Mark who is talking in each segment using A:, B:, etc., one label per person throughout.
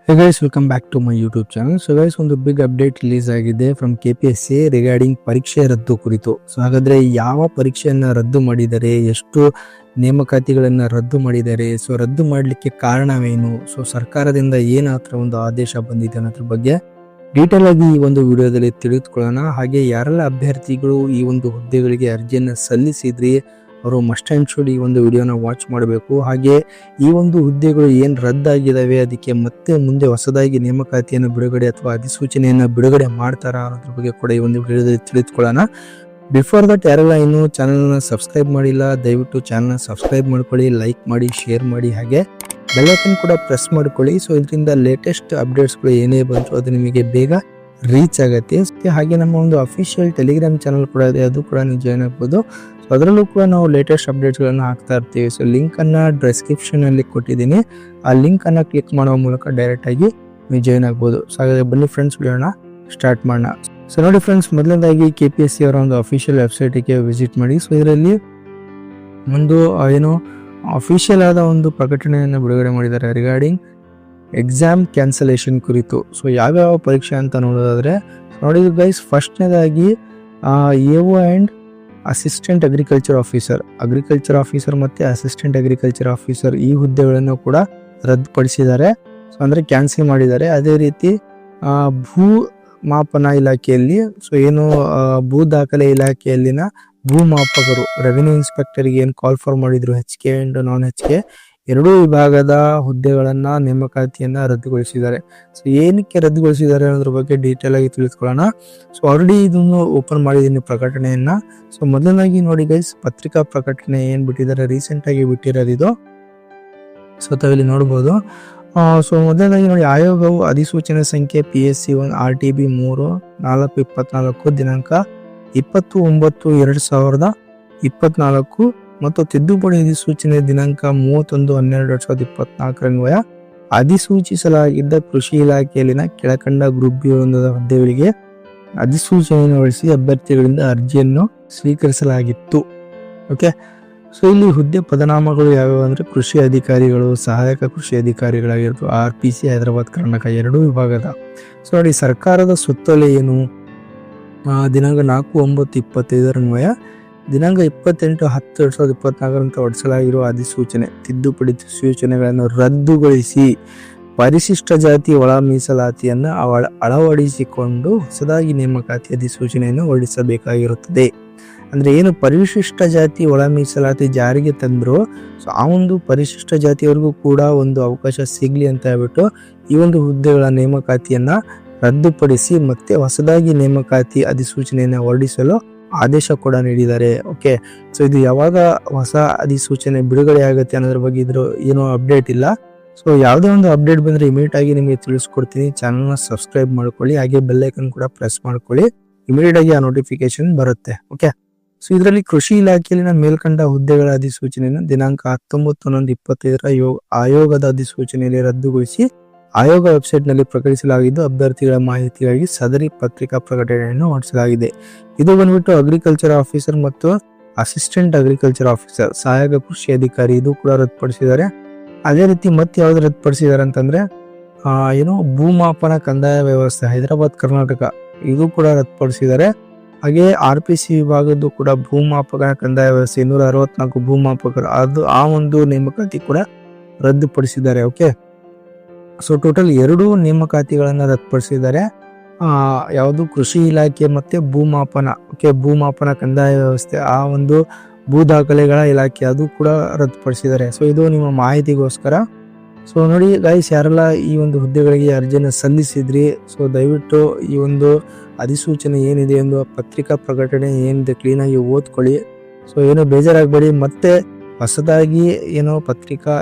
A: Hey guys, welcome back to my YouTube channel. So guys, ಒಂದು big update release ಆಗಿದೆ from KPSC regarding ಪರೀಕ್ಷೆ ರದ್ದು ಕುರಿತು. So ಹಾಗಾದ್ರೆ ಯಾವ ಪರೀಕ್ಷೆಯನ್ನ ರದ್ದು ಮಾಡಿದ್ದಾರೆ, ಎಷ್ಟು ನೇಮಕಾತಿಗಳನ್ನ ರದ್ದು ಮಾಡಿದ್ದಾರೆ, ಸೊ ರದ್ದು ಮಾಡಲಿಕ್ಕೆ ಕಾರಣವೇನು, ಸೊ ಸರ್ಕಾರದಿಂದ ಏನಾತ್ರ ಒಂದು ಆದೇಶ ಬಂದಿದೆ ಅನ್ನೋದ್ರ ಬಗ್ಗೆ ಡೀಟೇಲ್ ಆಗಿ ಈ ಒಂದು ವಿಡಿಯೋದಲ್ಲಿ ತಿಳಿದುಕೊಳ್ಳೋಣ. ಹಾಗೆ ಯಾರೆಲ್ಲ ಅಭ್ಯರ್ಥಿಗಳು ಈ ಒಂದು ಹುದ್ದೆಗಳಿಗೆ ಅರ್ಜಿಯನ್ನು ಸಲ್ಲಿಸಿದ್ರಿ ಅವರು ಮಸ್ಟ್ ಆ್ಯಂಡ್ ಶುಡ್ ಈ ಒಂದು ವಿಡಿಯೋನ ವಾಚ್ ಮಾಡಬೇಕು. ಹಾಗೆ ಈ ಒಂದು ಹುದ್ದೆಗಳು ಏನು ರದ್ದಾಗಿದ್ದಾವೆ, ಅದಕ್ಕೆ ಮತ್ತೆ ಮುಂದೆ ಹೊಸದಾಗಿ ನೇಮಕಾತಿಯನ್ನು ಬಿಡುಗಡೆ ಅಥವಾ ಅಧಿಸೂಚನೆಯನ್ನು ಬಿಡುಗಡೆ ಮಾಡ್ತಾರಾ ಅನ್ನೋದ್ರ ಬಗ್ಗೆ ಕೂಡ ಈ ಒಂದು ವಿಡಿಯೋದಲ್ಲಿ ತಿಳಿದುಕೊಳ್ಳೋಣ. ಬಿಫೋರ್ ದಟ್ ಯಾರೆಲ್ಲ ಇನ್ನೂ ಚಾನಲ್ನ ಸಬ್ಸ್ಕ್ರೈಬ್ ಮಾಡಿಲ್ಲ, ದಯವಿಟ್ಟು ಚಾನಲ್ನ ಸಬ್ಸ್ಕ್ರೈಬ್ ಮಾಡ್ಕೊಳ್ಳಿ, ಲೈಕ್ ಮಾಡಿ, ಶೇರ್ ಮಾಡಿ, ಹಾಗೆ ಬೆಲ್ ಐಕಾನ್ ಕೂಡ ಪ್ರೆಸ್ ಮಾಡ್ಕೊಳ್ಳಿ. ಸೊ ಇದರಿಂದ ಲೇಟೆಸ್ಟ್ ಅಪ್ಡೇಟ್ಸ್ಗಳು ಏನೇ ಬಂತು ಅದು ನಿಮಗೆ ಬೇಗ ರೀಚ್ ಆಗುತ್ತೆ. ಹಾಗೆ ನಮ್ಮ ಒಂದು ಅಫಿಷಿಯಲ್ ಟೆಲಿಗ್ರಾಮ್ ಚಾನಲ್ ಕೂಡ ಇದೆ, ಅದು ಕೂಡ ನೀವು ಜಾಯ್ನ್ ಆಗ್ಬೋದು. ಸೊ ಅದರಲ್ಲೂ ಕೂಡ ನಾವು ಲೇಟೆಸ್ಟ್ ಅಪ್ಡೇಟ್ಸ್ಗಳನ್ನು ಹಾಕ್ತಾ ಇರ್ತೀವಿ. ಸೊ ಲಿಂಕನ್ನು ಡಿಸ್ಕ್ರಿಪ್ಷನಲ್ಲಿ ಕೊಟ್ಟಿದ್ದೀನಿ, ಆ ಲಿಂಕನ್ನು ಕ್ಲಿಕ್ ಮಾಡುವ ಮೂಲಕ ಡೈರೆಕ್ಟಾಗಿ ನೀವು ಜಾಯ್ನ್ ಆಗ್ಬೋದು. ಸೊ ಹಾಗಾದರೆ ಬನ್ನಿ ಫ್ರೆಂಡ್ಸ್, ವಿಡಿಯೋನ ಸ್ಟಾರ್ಟ್ ಮಾಡೋಣ. ಸೊ ನೋಡಿ ಫ್ರೆಂಡ್ಸ್, ಮೊದಲನೇದಾಗಿ KPSC ಅವರ ಒಂದು ಅಫಿಷಿಯಲ್ ವೆಬ್ಸೈಟಿಗೆ ವಿಸಿಟ್ ಮಾಡಿ. ಸೊ ಇದರಲ್ಲಿ ಒಂದು ಅಫಿಷಿಯಲ್ ಆದ ಒಂದು ಪ್ರಕಟಣೆಯನ್ನು ಬಿಡುಗಡೆ ಮಾಡಿದ್ದಾರೆ ರಿಗಾರ್ಡಿಂಗ್ ಎಕ್ಸಾಮ್ ಕ್ಯಾನ್ಸಲೇಷನ್ ಕುರಿತು. ಸೊ ಯಾವ್ಯಾವ ಪರೀಕ್ಷೆ ಅಂತ ನೋಡೋದಾದ್ರೆ ನೋಡಿ ಗೈಸ್, ಫಸ್ಟ್ನೇದಾಗಿ AO and assistant agriculture officer ಮತ್ತು ಅಸಿಸ್ಟೆಂಟ್ ಅಗ್ರಿಕಲ್ಚರ್ ಆಫೀಸರ್ ಈ ಹುದ್ದೆಗಳನ್ನು ಕೂಡ ರದ್ದುಪಡಿಸಿದ್ದಾರೆ. ಸೊ ಅಂದರೆ ಕ್ಯಾನ್ಸಲ್ ಮಾಡಿದ್ದಾರೆ. ಅದೇ ರೀತಿ ಭೂ ಮಾಪನ ಇಲಾಖೆಯಲ್ಲಿ, ಸೊ ಏನು ಭೂ ದಾಖಲೆ ಇಲಾಖೆಯಲ್ಲಿನ ಭೂಮಾಪಕರು, ರೆವಿನ್ಯೂ ಇನ್ಸ್ಪೆಕ್ಟರ್ಗೆ ಏನು ಕಾಲ್ ಫಾರ್ ಮಾಡಿದ್ರು HK ಆ್ಯಂಡ್ ನಾನ್ HK ಎರಡೂ ವಿಭಾಗದ ಹುದ್ದೆಗಳನ್ನ ನೇಮಕಾತಿಯನ್ನ ರದ್ದುಗೊಳಿಸಿದ್ದಾರೆ. ಸೊ ಏನಕ್ಕೆ ರದ್ದುಗೊಳಿಸಿದ್ದಾರೆ ಅನ್ನೋದ್ರ ಬಗ್ಗೆ ಡೀಟೇಲ್ ಆಗಿ ತಿಳಿದುಕೊಳ್ಳೋಣ. ಸೊ ಆಲ್ರೆಡಿ ಇದನ್ನು ಓಪನ್ ಮಾಡಿದ್ದೀನಿ ಪ್ರಕಟಣೆಯನ್ನ. ಸೊ ಮೊದಲನಾಗಿ ನೋಡಿ ಗೈಸ್, ಪತ್ರಿಕಾ ಪ್ರಕಟಣೆ ಏನ್ ಬಿಟ್ಟಿದ್ದಾರೆ, ರೀಸೆಂಟ್ ಆಗಿ ಬಿಟ್ಟಿರೋದು ಇದು. ಸೊ ತಾವಿಲ್ಲಿ ನೋಡ್ಬೋದು. ಸೊ ಮೊದಲನಾಗಿ ನೋಡಿ, ಆಯೋಗವು ಅಧಿಸೂಚನೆ ಸಂಖ್ಯೆ PSC 1 RTB 3/4/24 ದಿನಾಂಕ 20/9/2024 ಮತ್ತು ತಿದ್ದುಪಡಿ ಅಧಿಸೂಚನೆ ದಿನಾಂಕ 31/12/2024 ಅನ್ವಯ ಅಧಿಸೂಚಿಸಲಾಗಿದ್ದ ಕೃಷಿ ಇಲಾಖೆಯಲ್ಲಿನ ಕೆಳಕಂಡ ಗ್ರೂಪ್ ಬಿ ಹುದ್ದೆಗಳಿಗೆ ಅಧಿಸೂಚನೆಯನ್ನು ಹೊರಡಿಸಿ ಅಭ್ಯರ್ಥಿಗಳಿಂದ ಅರ್ಜಿಯನ್ನು ಸ್ವೀಕರಿಸಲಾಗಿತ್ತು. ಓಕೆ, ಸೊ ಇಲ್ಲಿ ಹುದ್ದೆ ಪದನಾಮಗಳು ಯಾವ್ಯಾವ ಅಂದ್ರೆ ಕೃಷಿ ಅಧಿಕಾರಿಗಳು, ಸಹಾಯಕ ಕೃಷಿ ಅಧಿಕಾರಿಗಳಾಗಿರ್ಬೋದು, RPC ಹೈದರಾಬಾದ್ ಕರ್ನಾಟಕ ಎರಡೂ ವಿಭಾಗದ. ಸೊ ನೋಡಿ, ಸರ್ಕಾರದ ಸುತ್ತೋಲೆ ಏನು, ದಿನಾಂಕ 4/9/25 ಅನ್ವಯ ದಿನಾಂಕ 28/10/2024 ಹೊರಡಿಸಲಾಗಿರುವ ಅಧಿಸೂಚನೆ ತಿದ್ದುಪಡಿ ಸೂಚನೆಗಳನ್ನು ರದ್ದುಗೊಳಿಸಿ ಪರಿಶಿಷ್ಟ ಜಾತಿ ಒಳ ಮೀಸಲಾತಿಯನ್ನು ಅಳವಡಿಸಿಕೊಂಡು ಹೊಸದಾಗಿ ನೇಮಕಾತಿ ಅಧಿಸೂಚನೆಯನ್ನು ಹೊರಡಿಸಬೇಕಾಗಿರುತ್ತದೆ. ಅಂದ್ರೆ ಏನು ಪರಿಶಿಷ್ಟ ಜಾತಿ ಒಳ ಮೀಸಲಾತಿ ಜಾರಿಗೆ ತಂದ್ರು, ಸೊ ಆ ಒಂದು ಪರಿಶಿಷ್ಟ ಜಾತಿಯವರಿಗೂ ಕೂಡ ಒಂದು ಅವಕಾಶ ಸಿಗ್ಲಿ ಅಂತ ಹೇಳ್ಬಿಟ್ಟು ಈ ಒಂದು ಹುದ್ದೆಗಳ ನೇಮಕಾತಿಯನ್ನ ರದ್ದುಪಡಿಸಿ ಮತ್ತೆ ಹೊಸದಾಗಿ ನೇಮಕಾತಿ ಅಧಿಸೂಚನೆಯನ್ನು ಹೊರಡಿಸಲು ಆದೇಶ ಕೂಡ ನೀಡಿದ್ದಾರೆ. ಓಕೆ, ಸೊ ಇದು ಯಾವಾಗ ಹೊಸ ಅಧಿಸೂಚನೆ ಬಿಡುಗಡೆ ಆಗುತ್ತೆ ಅನ್ನೋದ್ರ ಬಗ್ಗೆ ಇದ್ರ ಏನೋ ಅಪ್ಡೇಟ್ ಇಲ್ಲ. ಸೊ ಯಾವುದೇ ಒಂದು ಅಪ್ಡೇಟ್ ಬಂದ್ರೆ ಇಮಿಡಿಯೇಟ್ ಆಗಿ ನಿಮಗೆ ತಿಳಿಸ್ಕೊಡ್ತೀನಿ. ಚಾನಲ್ನ ಸಬ್ಸ್ಕ್ರೈಬ್ ಮಾಡ್ಕೊಳ್ಳಿ, ಹಾಗೆ ಬೆಲ್ ಐಕನ್ ಕೂಡ ಪ್ರೆಸ್ ಮಾಡ್ಕೊಳ್ಳಿ, ಇಮಿಡಿಯೇಟ್ ಆಗಿ ಆ ನೋಟಿಫಿಕೇಶನ್ ಬರುತ್ತೆ. ಓಕೆ, ಸೊ ಇದರಲ್ಲಿ ಕೃಷಿ ಇಲಾಖೆಯಲ್ಲಿನ ಮೇಲ್ಕಂಡ ಹುದ್ದೆಗಳ ಅಧಿಸೂಚನೆಯನ್ನು ದಿನಾಂಕ 19/11/25 ಆಯೋಗದ ಅಧಿಸೂಚನೆಯಲ್ಲಿ ರದ್ದುಗೊಳಿಸಿ ಆಯೋಗ ವೆಬ್ಸೈಟ್ ನಲ್ಲಿ ಪ್ರಕಟಿಸಲಾಗಿದ್ದು ಅಭ್ಯರ್ಥಿಗಳ ಮಾಹಿತಿಗಾಗಿ ಸದರಿ ಪತ್ರಿಕಾ ಪ್ರಕಟಣೆಯನ್ನು ಹೊರಡಿಸಲಾಗಿದೆ. ಇದು ಬಂದ್ಬಿಟ್ಟು ಅಗ್ರಿಕಲ್ಚರ್ ಆಫೀಸರ್ ಮತ್ತು ಅಸಿಸ್ಟೆಂಟ್ ಅಗ್ರಿಕಲ್ಚರ್ ಆಫೀಸರ್, ಸಹಾಯಕ ಕೃಷಿ ಅಧಿಕಾರಿ, ಇದು ಕೂಡ ರದ್ದುಪಡಿಸಿದ್ದಾರೆ. ಅದೇ ರೀತಿ ಮತ್ತೆ ಯಾವ್ದು ರದ್ದುಪಡಿಸಿದ್ದಾರೆ ಅಂತಂದ್ರೆ ಭೂಮಾಪನ ಕಂದಾಯ ವ್ಯವಸ್ಥೆ ಹೈದರಾಬಾದ್ ಕರ್ನಾಟಕ, ಇದು ಕೂಡ ರದ್ದುಪಡಿಸಿದ್ದಾರೆ. ಹಾಗೆ RPC ವಿಭಾಗದ್ದು ಕೂಡ ಭೂಮಾಪನ ಕಂದಾಯ ವ್ಯವಸ್ಥೆ 264 ಭೂಮಾಪಕರು, ಅದು ಆ ಒಂದು ನೇಮಕಾತಿ ಕೂಡ ರದ್ದುಪಡಿಸಿದ್ದಾರೆ. ಓಕೆ, ಸೊ ಟೋಟಲ್ 2 ನೇಮಕಾತಿಗಳನ್ನ ರದ್ದುಪಡಿಸಿದ್ದಾರೆ. ಯಾವುದು ಕೃಷಿ ಇಲಾಖೆ ಮತ್ತೆ ಭೂಮಾಪನ. ಓಕೆ, ಭೂಮಾಪನ ಕಂದಾಯ ವ್ಯವಸ್ಥೆ, ಆ ಒಂದು ಭೂ ದಾಖಲೆಗಳ ಇಲಾಖೆ, ಅದು ಕೂಡ ರದ್ದುಪಡಿಸಿದ್ದಾರೆ. ಸೊ ಇದು ನಿಮ್ಮ ಮಾಹಿತಿಗೋಸ್ಕರ. ಸೊ ನೋಡಿ ಗೈಸ್, ಯಾರೆಲ್ಲ ಈ ಒಂದು ಹುದ್ದೆಗಳಿಗೆ ಅರ್ಜಿಯನ್ನು ಸಲ್ಲಿಸಿದ್ರಿ, ಸೊ ದಯವಿಟ್ಟು ಈ ಒಂದು ಅಧಿಸೂಚನೆ ಏನಿದೆ ಎಂದು ಪತ್ರಿಕಾ ಪ್ರಕಟಣೆ ಏನಿದೆ ಕ್ಲೀನಾಗಿ ಓದ್ಕೊಳ್ಳಿ. ಸೊ ಏನು ಬೇಜಾರಾಗಬೇಡಿ, ಮತ್ತೆ ಹೊಸದಾಗಿ ಪತ್ರಿಕಾ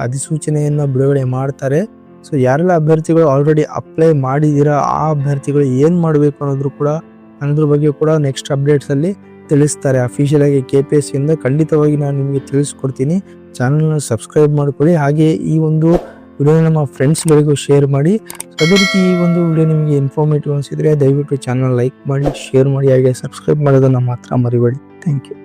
A: ಅಧಿಸೂಚನೆಯನ್ನು ಬಿಡುಗಡೆ ಮಾಡ್ತಾರೆ. ಸೊ ಯಾರೆಲ್ಲ ಅಭ್ಯರ್ಥಿಗಳು ಆಲ್ರೆಡಿ ಅಪ್ಲೈ ಮಾಡಿದ್ದೀರಾ, ಆ ಅಭ್ಯರ್ಥಿಗಳು ಏನು ಮಾಡಬೇಕು ಅನ್ನೋದ್ರ ಬಗ್ಗೆ ಕೂಡ ನೆಕ್ಸ್ಟ್ ಅಪ್ಡೇಟ್ಸ್ ಅಲ್ಲಿ ತಿಳಿಸ್ತಾರೆ ಅಫಿಷಿಯಲ್ ಆಗಿ KPSC ಇಂದ. ಖಂಡಿತವಾಗಿ ನಾನು ನಿಮಗೆ ತಿಳಿಸ್ಕೊಡ್ತೀನಿ. ಚಾನಲ್ನ ಸಬ್ಸ್ಕ್ರೈಬ್ ಮಾಡ್ಕೊಳ್ಳಿ, ಹಾಗೆ ಈ ಒಂದು ವಿಡಿಯೋ ನಮ್ಮ ಫ್ರೆಂಡ್ಸ್ಗಳಿಗೂ ಶೇರ್ ಮಾಡಿ. ಸೊ ಅದೇ ರೀತಿ ಈ ಒಂದು ವಿಡಿಯೋ ನಿಮಗೆ ಇನ್ಫಾರ್ಮೇಟಿವ್ ಅನಿಸಿದ್ರೆ ದಯವಿಟ್ಟು ಚಾನಲ್ ಲೈಕ್ ಮಾಡಿ, ಶೇರ್ ಮಾಡಿ, ಹಾಗೆ ಸಬ್ಸ್ಕ್ರೈಬ್ ಮಾಡೋದನ್ನ ಮಾತ್ರ ಮರಿಬೇಡಿ. Thank you.